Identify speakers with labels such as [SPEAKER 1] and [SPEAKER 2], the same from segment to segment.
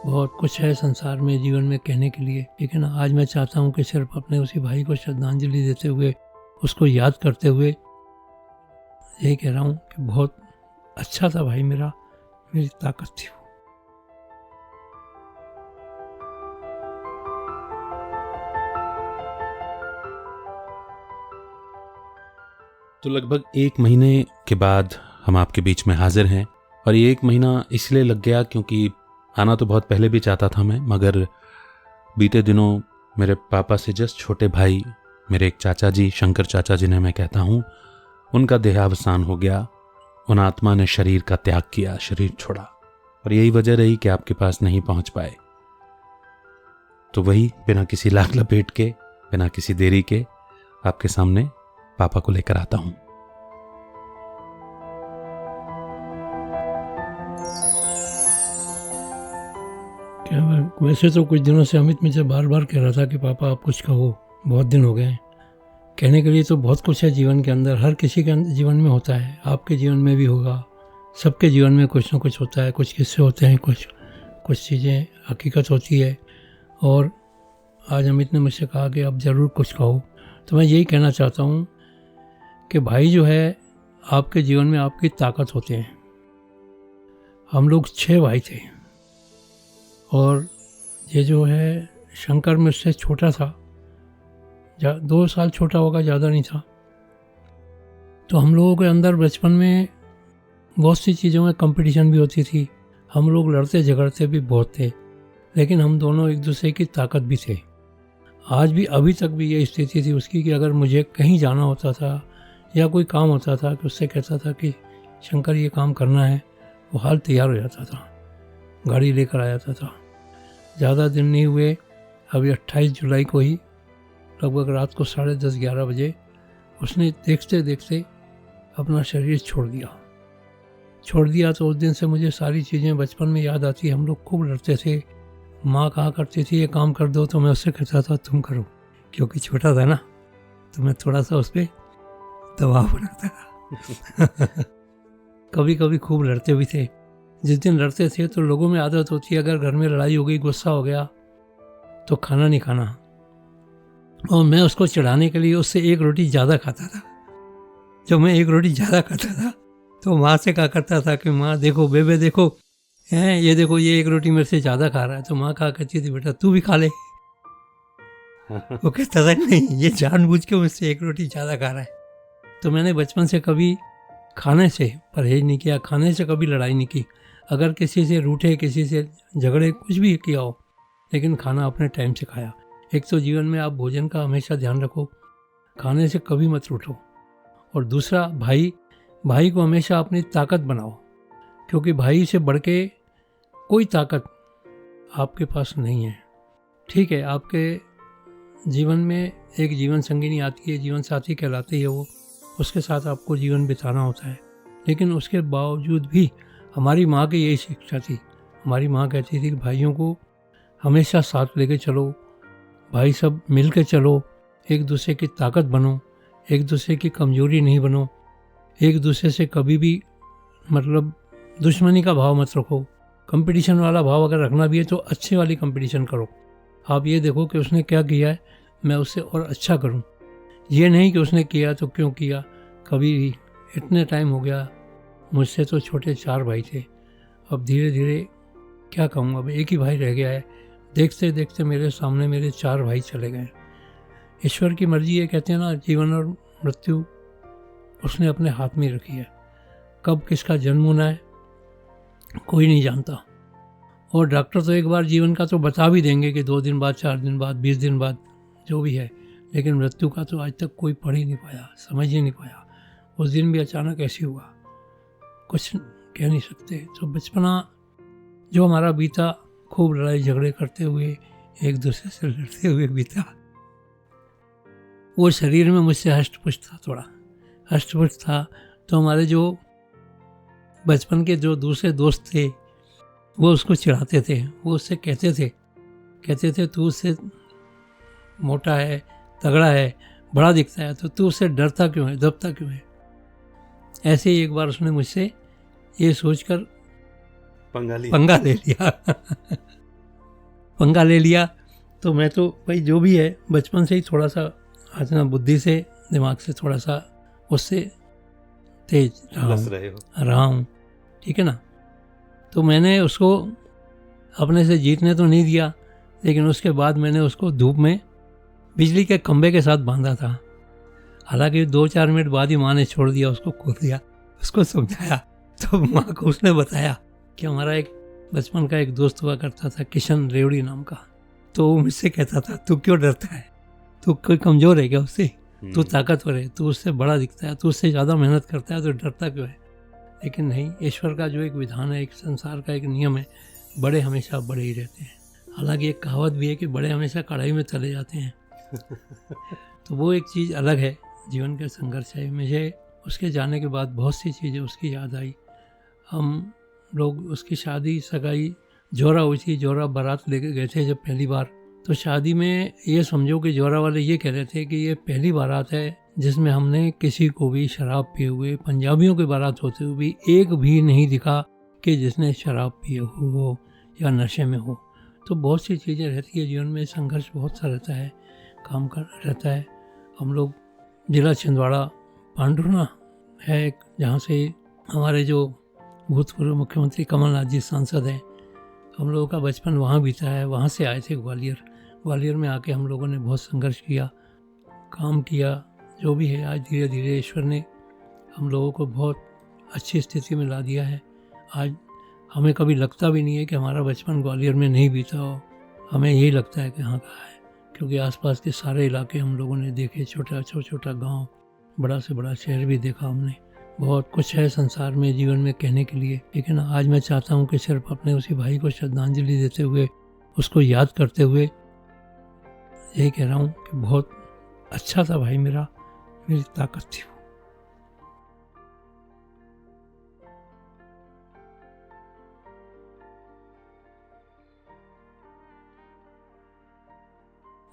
[SPEAKER 1] बहुत कुछ है संसार में, जीवन में कहने के लिए, लेकिन आज मैं चाहता हूँ कि सिर्फ अपने उसी भाई को श्रद्धांजलि देते हुए, उसको याद करते हुए यही कह रहा हूँ कि बहुत अच्छा था भाई मेरा, मेरी ताकत थी वो।
[SPEAKER 2] तो लगभग 1 महीने के बाद हम आपके बीच में हाजिर हैं, और ये 1 महीना इसलिए लग गया क्योंकि आना तो बहुत पहले भी चाहता था मैं, मगर बीते दिनों मेरे पापा से जस्ट छोटे भाई, मेरे एक चाचा जी, शंकर चाचा जिन्हें मैं कहता हूँ, उनका देहावसान हो गया। उन आत्मा ने शरीर का त्याग किया, शरीर छोड़ा, और यही वजह रही कि आपके पास नहीं पहुंच पाए। तो वही बिना किसी लाग लपेट के, बिना किसी देरी के आपके सामने पापा को लेकर आता हूं।
[SPEAKER 1] वैसे तो कुछ दिनों से अमित मुझे बार बार कह रहा था कि पापा आप कुछ कहो, बहुत दिन हो गए हैं। कहने के लिए तो बहुत कुछ है जीवन के अंदर, हर किसी के जीवन में होता है, आपके जीवन में भी होगा, सबके जीवन में कुछ ना कुछ होता है, कुछ किस्से होते हैं, कुछ चीज़ें हकीकत होती है। और आज अमित ने मुझसे कहा कि अब ज़रूर कुछ कहो, तो मैं यही कहना चाहता हूँ कि भाई जो है आपके जीवन में आपकी ताकत होते हैं। हम लोग 6 भाई थे, और ये जो है शंकर मुझसे छोटा था, 2 साल छोटा होगा, ज़्यादा नहीं था। तो हम लोगों के अंदर बचपन में बहुत सी चीज़ों में कंपटीशन भी होती थी, हम लोग लड़ते झगड़ते भी बहुत थे, लेकिन हम दोनों एक दूसरे की ताकत भी थे। आज भी, अभी तक भी ये स्थिति थी उसकी कि अगर मुझे कहीं जाना होता था या कोई काम होता था कि उससे कहता था कि शंकर ये काम करना है, वो हाल तैयार हो जाता था, गाड़ी लेकर आ जाता था। ज़्यादा दिन नहीं हुए, अभी 28 जुलाई को ही लगभग रात को 10:30-11 बजे उसने देखते देखते अपना शरीर छोड़ दिया। तो उस दिन से मुझे सारी चीज़ें बचपन में याद आती। हम लोग खूब लड़ते थे, माँ कहा करती थी ये काम कर दो, तो मैं उससे कहता था तुम करो, क्योंकि छोटा था ना, तो मैं थोड़ा सा उस पर दबाव बनाता था। कभी कभी खूब लड़ते भी थे। जिस दिन लड़ते थे तो लोगों में आदत होती है, अगर घर में लड़ाई हो गई, गुस्सा हो गया, तो खाना नहीं खाना, और मैं उसको चढ़ाने के लिए उससे 1 रोटी ज़्यादा खाता था। जब मैं 1 रोटी ज़्यादा खाता था तो माँ से कहा करता था कि माँ देखो, बेबे देखो, हैं ये देखो, ये 1 रोटी मेरे से ज़्यादा खा रहा है। तो माँ कहा करती थी बेटा तू भी खा ले। वो कहता था नहीं, ये जानबूझ के मुझसे 1 रोटी ज़्यादा खा रहा है। तो मैंने बचपन से कभी खाने से परहेज नहीं किया, खाने से कभी लड़ाई नहीं की। अगर किसी से रूठे, किसी से झगड़े, कुछ भी किया हो, लेकिन खाना अपने टाइम से खाया। एक तो जीवन में आप भोजन का हमेशा ध्यान रखो, खाने से कभी मत रूठो। और दूसरा, भाई को हमेशा अपनी ताकत बनाओ, क्योंकि भाई से बढ़ के कोई ताकत आपके पास नहीं है। ठीक है, आपके जीवन में एक जीवन संगिनी आती है, जीवन साथी कहलाती है वो, उसके साथ आपको जीवन बिताना होता है। लेकिन उसके बावजूद भी हमारी माँ की यही शिक्षा थी। हमारी माँ कहती थी कि भाइयों को हमेशा साथ लेके चलो, भाई सब मिल के चलो, एक दूसरे की ताकत बनो, एक दूसरे की कमजोरी नहीं बनो, एक दूसरे से कभी भी मतलब दुश्मनी का भाव मत रखो। कंपटीशन वाला भाव अगर रखना भी है तो अच्छे वाली कंपटीशन करो। आप ये देखो कि उसने क्या किया है, मैं उससे और अच्छा करूं। ये नहीं कि उसने किया तो क्यों किया। कभी भी, इतने टाइम हो गया, मुझसे तो छोटे 4 भाई थे, अब धीरे धीरे क्या कहूँ, अब एक ही भाई रह गया है। देखते देखते मेरे सामने मेरे 4 भाई चले गए। ईश्वर की मर्जी, ये कहते हैं ना, जीवन और मृत्यु उसने अपने हाथ में रखी है। कब किसका जन्म होना है कोई नहीं जानता, और डॉक्टर तो एक बार जीवन का तो बता भी देंगे कि 2 दिन बाद, 4 दिन बाद, 20 दिन बाद, जो भी है, लेकिन मृत्यु का तो आज तक कोई पढ़ ही नहीं पाया, समझ ही नहीं पाया। उस दिन भी अचानक ऐसे हुआ, कुछ कह नहीं सकते। तो बचपना जो हमारा बीता, खूब लड़ाई झगड़े करते हुए, एक दूसरे से लड़ते हुए बीता। वो शरीर में मुझसे हष्ट-पुष्ट था, थोड़ा हष्ट-पुष्ट था। तो हमारे जो बचपन के जो दूसरे दोस्त थे वो उसको चिढ़ाते थे, वो उससे कहते थे तू उससे मोटा है, तगड़ा है, बड़ा दिखता है, तो तू उससे डरता क्यों है, दबता क्यों है। ऐसे ही एक बार उसने मुझसे ये सोचकर
[SPEAKER 2] पंगा
[SPEAKER 1] ले लिया। तो मैं तो भाई जो भी है बचपन से ही थोड़ा सा आजना बुद्धि से, दिमाग से थोड़ा सा उससे तेज रहा हूँ, ठीक है ना। तो मैंने उसको अपने से जीतने तो नहीं दिया, लेकिन उसके बाद मैंने उसको धूप में बिजली के खंभे के साथ बांधा था। हालांकि 2-4 मिनट बाद ही माँ ने छोड़ दिया, उसको खोल दिया, उसको समझाया। तो माँ को उसने बताया कि हमारा एक बचपन का एक दोस्त हुआ करता था किशन रेवड़ी नाम का, तो वो मुझसे कहता था तू क्यों डरता है, तू कोई कमज़ोर है क्या उससे, तू ताकतवर है, तू उससे बड़ा दिखता है, तू उससे ज़्यादा मेहनत करता है, तो डरता क्यों है। लेकिन नहीं, ईश्वर का जो एक विधान है, एक संसार का एक नियम है, बड़े हमेशा बड़े ही रहते हैं। हालांकि एक कहावत भी है कि बड़े हमेशा कढ़ाई में तले जाते हैं। तो वो एक चीज़ अलग है, जीवन का संघर्ष है। मुझे उसके जाने के बाद बहुत सी चीज़ें उसकी याद आई। हम लोग उसकी शादी सगाई जोरा हुई थी, जोरा बारात लेके गए थे जब पहली बार। तो शादी में ये समझो कि जोरा वाले ये कह रहे थे कि ये पहली बारात है जिसमें हमने किसी को भी शराब पिए हुए, पंजाबियों की बारात होते हुए भी एक भी नहीं दिखा कि जिसने शराब पिए हो या नशे में हो। तो बहुत सी चीज़ें रहती है जीवन में, संघर्ष बहुत सा रहता है, काम कर रहता है। हम लोग जिला छिंदवाड़ा पांडुरना है एक, जहाँ से हमारे जो भूतपूर्व मुख्यमंत्री कमलनाथ जी सांसद हैं, हम लोगों का बचपन वहाँ बीता है। वहाँ से आए थे ग्वालियर में आके हम लोगों ने बहुत संघर्ष किया, काम किया, जो भी है। आज धीरे धीरे ईश्वर ने हम लोगों को बहुत अच्छी स्थिति में ला दिया है। आज हमें कभी लगता भी नहीं है कि हमारा बचपन ग्वालियर में नहीं बीता हो, हमें यही लगता है कि हाँ कहाँ है, क्योंकि आसपास के सारे इलाके हम लोगों ने देखे, छोटा गांव, बड़ा से बड़ा शहर भी देखा हमने। बहुत कुछ है संसार में, जीवन में कहने के लिए, लेकिन आज मैं चाहता हूँ कि सिर्फ अपने उसी भाई को श्रद्धांजलि देते हुए, उसको याद करते हुए यही कह रहा हूँ कि बहुत अच्छा था भाई मेरा, मेरी ताकत थी वो।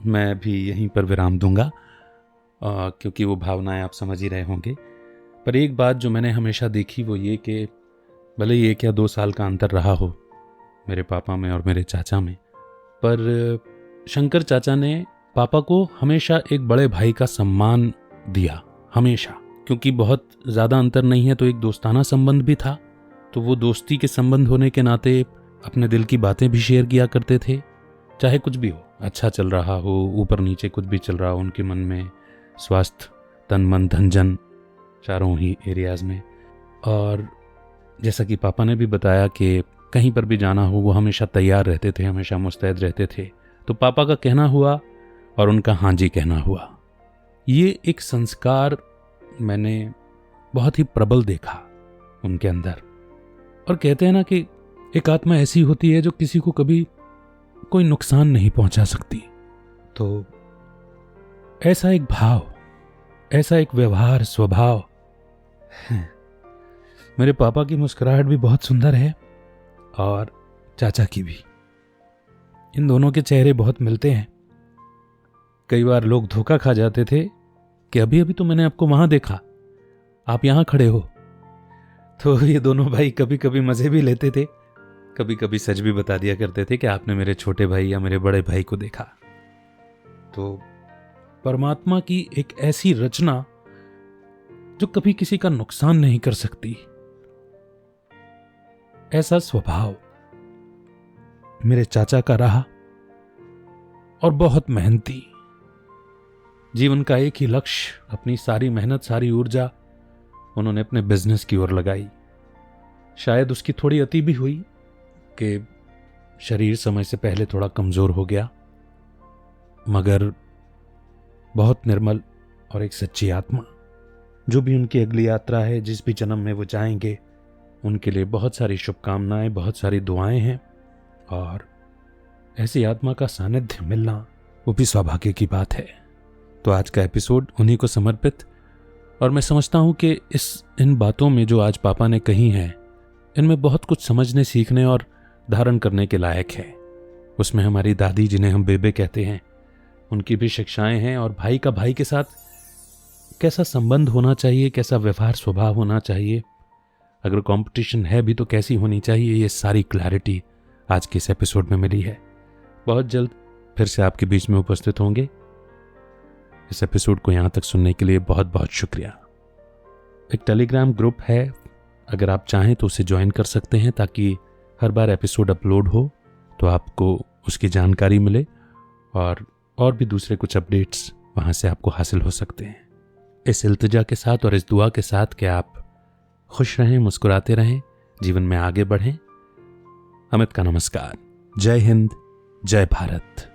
[SPEAKER 2] मैं भी यहीं पर विराम दूंगा, क्योंकि वो भावनाएं आप समझ ही रहे होंगे। पर एक बात जो मैंने हमेशा देखी वो ये कि भले ही 1 या 2 साल का अंतर रहा हो मेरे पापा में और मेरे चाचा में, पर शंकर चाचा ने पापा को हमेशा एक बड़े भाई का सम्मान दिया, हमेशा। क्योंकि बहुत ज़्यादा अंतर नहीं है तो एक दोस्ताना संबंध भी था, तो वो दोस्ती के संबंध होने के नाते अपने दिल की बातें भी शेयर किया करते थे, चाहे कुछ भी हो, अच्छा चल रहा हो, ऊपर नीचे कुछ भी चल रहा हो उनके मन में, स्वास्थ्य, तन मन धन जन, चारों ही एरियाज़ में। और जैसा कि पापा ने भी बताया कि कहीं पर भी जाना हो वो हमेशा तैयार रहते थे, हमेशा मुस्तैद रहते थे। तो पापा का कहना हुआ और उनका हाँ जी कहना हुआ, ये एक संस्कार मैंने बहुत ही प्रबल देखा उनके अंदर। और कहते हैं ना कि एक आत्मा ऐसी होती है जो किसी को कभी कोई नुकसान नहीं पहुंचा सकती। तो ऐसा एक भाव, ऐसा एक व्यवहार, स्वभाव। मेरे पापा की मुस्कुराहट भी बहुत सुंदर है और चाचा की भी। इन दोनों के चेहरे बहुत मिलते हैं। कई बार लोग धोखा खा जाते थे कि अभी अभी तो मैंने आपको वहां देखा, आप यहां खड़े हो। तो ये दोनों भाई कभी कभी मजे भी लेते थे, कभी कभी सच भी बता दिया करते थे कि आपने मेरे छोटे भाई या मेरे बड़े भाई को देखा। तो परमात्मा की एक ऐसी रचना जो कभी किसी का नुकसान नहीं कर सकती, ऐसा स्वभाव मेरे चाचा का रहा। और बहुत मेहनती, जीवन का एक ही लक्ष्य, अपनी सारी मेहनत, सारी ऊर्जा उन्होंने अपने बिजनेस की ओर लगाई। शायद उसकी थोड़ी अति भी हुई कि शरीर समय से पहले थोड़ा कमजोर हो गया, मगर बहुत निर्मल और एक सच्ची आत्मा। जो भी उनकी अगली यात्रा है, जिस भी जन्म में वो जाएंगे, उनके लिए बहुत सारी शुभकामनाएं, बहुत सारी दुआएं हैं। और ऐसी आत्मा का सानिध्य मिलना वो भी सौभाग्य की बात है। तो आज का एपिसोड उन्हीं को समर्पित। और मैं समझता हूं कि इन बातों में जो आज पापा ने कही हैं, इनमें बहुत कुछ समझने, सीखने और धारण करने के लायक है। उसमें हमारी दादी, जिन्हें हम बेबे कहते हैं, उनकी भी शिक्षाएं हैं। और भाई का भाई के साथ कैसा संबंध होना चाहिए, कैसा व्यवहार स्वभाव होना चाहिए, अगर कंपटीशन है भी तो कैसी होनी चाहिए, ये सारी क्लैरिटी आज के इस एपिसोड में मिली है। बहुत जल्द फिर से आपके बीच में उपस्थित होंगे। इस एपिसोड को यहाँ तक सुनने के लिए बहुत बहुत शुक्रिया। एक टेलीग्राम ग्रुप है, अगर आप चाहें तो उसे ज्वाइन कर सकते हैं ताकि हर बार एपिसोड अपलोड हो तो आपको उसकी जानकारी मिले और भी दूसरे कुछ अपडेट्स वहाँ से आपको हासिल हो सकते हैं। इस इल्तिजा के साथ और इस दुआ के साथ कि आप खुश रहें, मुस्कुराते रहें, जीवन में आगे बढ़ें। अमित का नमस्कार। जय हिंद, जय भारत।